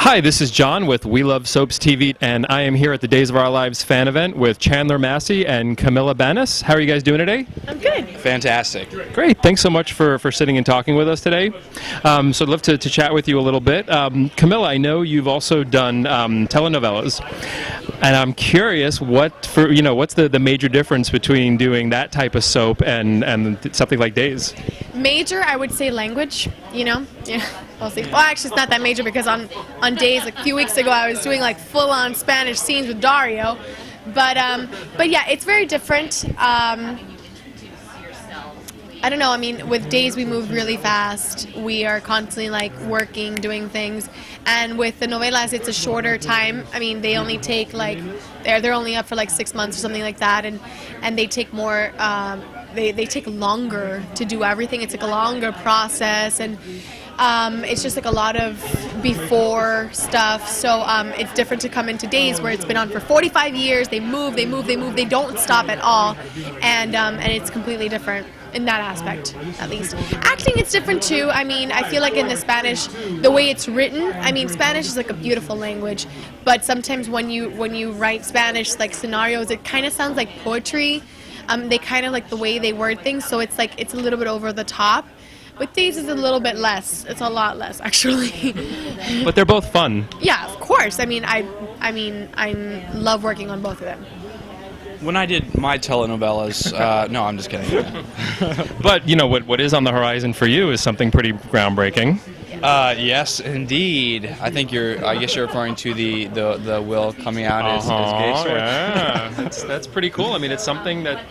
Hi, this is John with We Love Soaps TV, and I am here at the Days of Our Lives fan event with Chandler Massey and Camila Banus. How are you guys doing today? I'm good. Fantastic. Great. Thanks so much for sitting and talking with us today. So I'd love to chat with you a little bit. Camila, I know you've also done telenovelas, and I'm curious what's the major difference between doing that type of soap and something like Days? Major, I would say language, Yeah, we'll see. Well, actually, it's not that major because on Days, like a few weeks ago, I was doing like full-on Spanish scenes with Dario. But yeah, it's very different. I don't know. I mean, with Days, we move really fast. We are constantly like working, doing things. And with the novelas, it's a shorter time. I mean, they only take like they're only up for like 6 months or something like that, and they take more. They take longer to do everything. It's like a longer process, and it's just like a lot of before stuff. So it's different to come into Days where it's been on for 45 years. They move. They don't stop at all, and it's completely different in that aspect, at least. Acting, it's different too. I mean, I feel like in the Spanish, the way it's written, I mean, Spanish is like a beautiful language, but sometimes when you write Spanish like scenarios, it kind of sounds like poetry. They kind of like the way they word things, so it's like it's a little bit over the top. With Days, it's a little bit less. It's a lot less, actually. But they're both fun. Yeah, of course. I mean, I love working on both of them. When I did my telenovelas, no, I'm just kidding. But what is on the horizon for you is something pretty groundbreaking. Yes, indeed. I guess you're referring to the Will coming out as gay story. Yeah, that's pretty cool. I mean, it's something that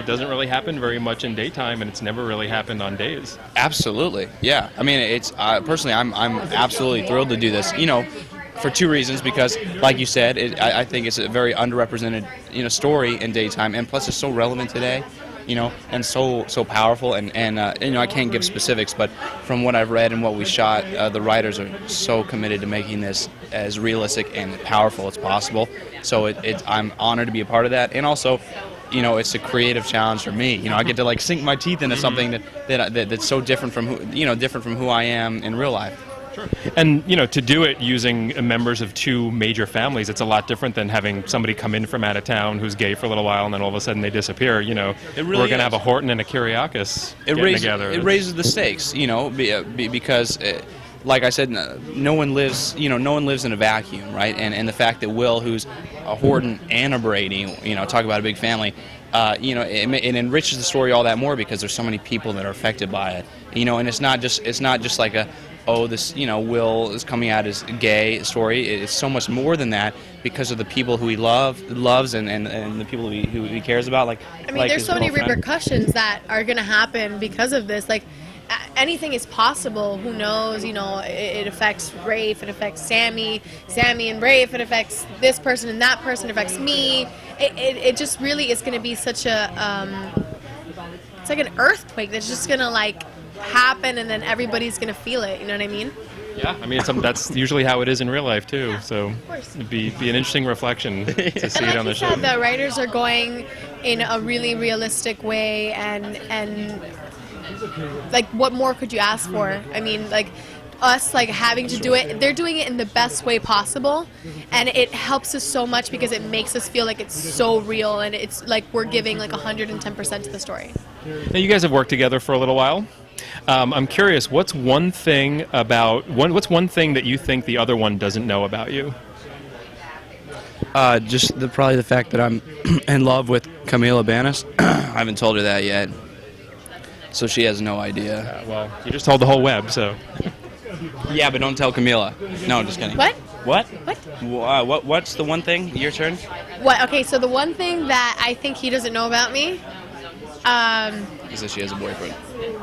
doesn't really happen very much in daytime, and it's never really happened on Days. Absolutely, yeah. I mean, it's personally, I'm absolutely thrilled to do this. For two reasons, because, like you said, I think it's a very underrepresented, story in daytime, and plus it's so relevant today, and so powerful, and I can't give specifics, but from what I've read and what we shot, the writers are so committed to making this as realistic and powerful as possible. So I'm honored to be a part of that, and also, it's a creative challenge for me. I get to like sink my teeth into something that's so different from who I am in real life. Sure. And to do it using members of two major families, it's a lot different than having somebody come in from out of town who's gay for a little while and then all of a sudden they disappear. We're going to have a Horton and a Kyriakis getting together. It raises the stakes, because, like I said, no one lives in a vacuum, right? And the fact that Will, who's a Horton and a Brady, talk about a big family, it enriches the story all that more because there's so many people that are affected by it, and it's not just like this, Will is coming out as gay story. It's so much more than that because of the people who he loves and the people who he cares about. There's so many repercussions that are going to happen because of this. Like, anything is possible. Who knows? It affects Rafe. It affects Sammy and Rafe. It affects this person and that person. It affects me. It just really is going to be such a it's like an earthquake that's just going to like happen, and then everybody's gonna feel it. You know what I mean? Yeah, I mean that's usually how it is in real life too. So it'd be an interesting reflection to see it on the show. The writers are going in a really realistic way, and like, what more could you ask for? I mean, like us like having to do it, they're doing it in the best way possible, and it helps us so much because it makes us feel like it's so real, and it's like we're giving like 110% to the story. Now you guys have worked together for a little while. I'm curious, what's one thing that you think the other one doesn't know about you? Probably the fact that I'm in love with Camila Banus. I haven't told her that yet, so she has no idea. Well, you just told the whole web, so. Yeah, but don't tell Camila. No, just kidding. What? What? What's the one thing? Your turn. What? Okay, so the one thing that I think he doesn't know about me, is that she has a boyfriend.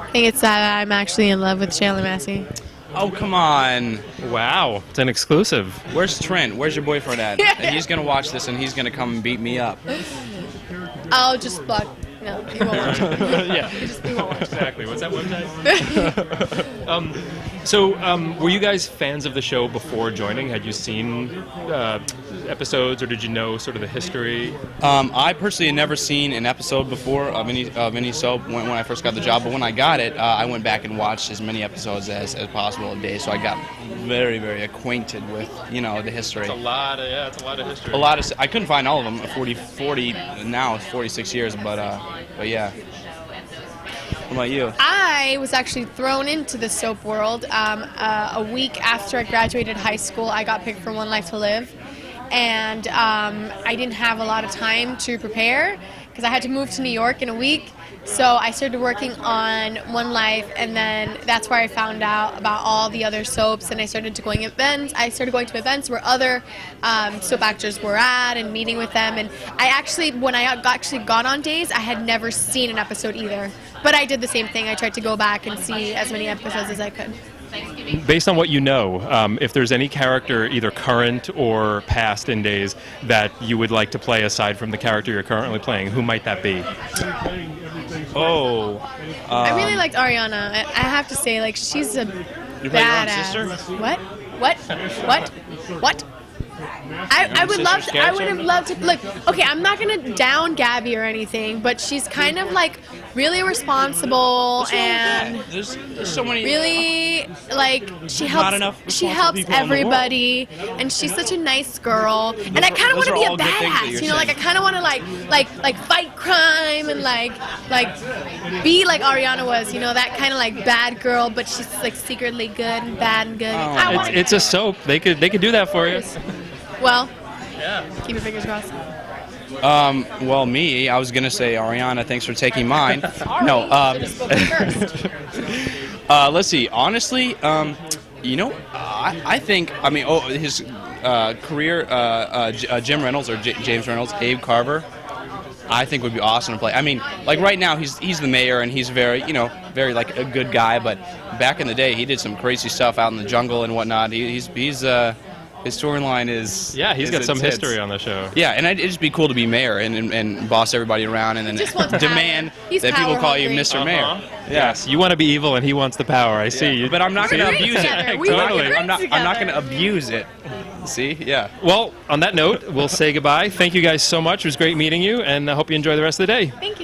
I think it's that I'm actually in love with Chandler Massey. Oh, come on. Wow, it's an exclusive. Where's Trent? Where's your boyfriend at? And he's going to watch this and he's going to come and beat me up. I'll just block. No, he won't watch it. Yeah, he won't watch it. Exactly. What's that website? So, were you guys fans of the show before joining? Had you seen episodes, or did you know sort of the history? I personally had never seen an episode before of any soap when I first got the job, but when I got it, I went back and watched as many episodes as possible a day, so I got very, very acquainted with, the history. It's a lot of history. I couldn't find all of them. 40 now, it's 46 years, but yeah. What about you? I was actually thrown into the soap world. A week after I graduated high school, I got picked for One Life to Live. And I didn't have a lot of time to prepare because I had to move to New York in a week. So I started working on One Life, and then that's where I found out about all the other soaps, and I started going to events where other soap actors were at and meeting with them. And when I got on days, I had never seen an episode either. But I did the same thing. I tried to go back and see as many episodes as I could. Based on what you know, if there's any character, either current or past in days, that you would like to play aside from the character you're currently playing, who might that be? I really liked Ariana. I have to say, she's a You play your own badass. sister? What? I would have loved to look. Okay, I'm not gonna down Gabi or anything, but she's kind of really responsible and There's so many. really she Not enough helps. She responsible helps people in the world. everybody, and she's such a nice girl. And I kind of want those to are be a all good things that badass, you're I saying. kind of want to fight crime and be like Ariana was, that kind of bad girl, but she's secretly good and bad and good. I wanna It's a soap. They could do that for you. Well, keep your fingers crossed. Well, me, I was gonna say Ariana. Thanks for taking mine. No. Let's see. Honestly, I think. His career, Jim Reynolds or James Reynolds, Abe Carver. I think would be awesome to play. Right now he's the mayor and he's very a good guy. But back in the day, he did some crazy stuff out in the jungle and whatnot. His storyline is He's got some history on the show. Yeah, and it'd just be cool to be mayor and boss everybody around and Just then wants demand power. He's that people power call you hungry. Mr. Mayor. Yes, you want to be evil and he wants the power. I see. You. But I'm not going to great abuse together. it. We work Totally. great I'm not together. going to abuse it. See? Yeah. Well, on that note, we'll say goodbye. Thank you guys so much. It was great meeting you, and I hope you enjoy the rest of the day. Thank you.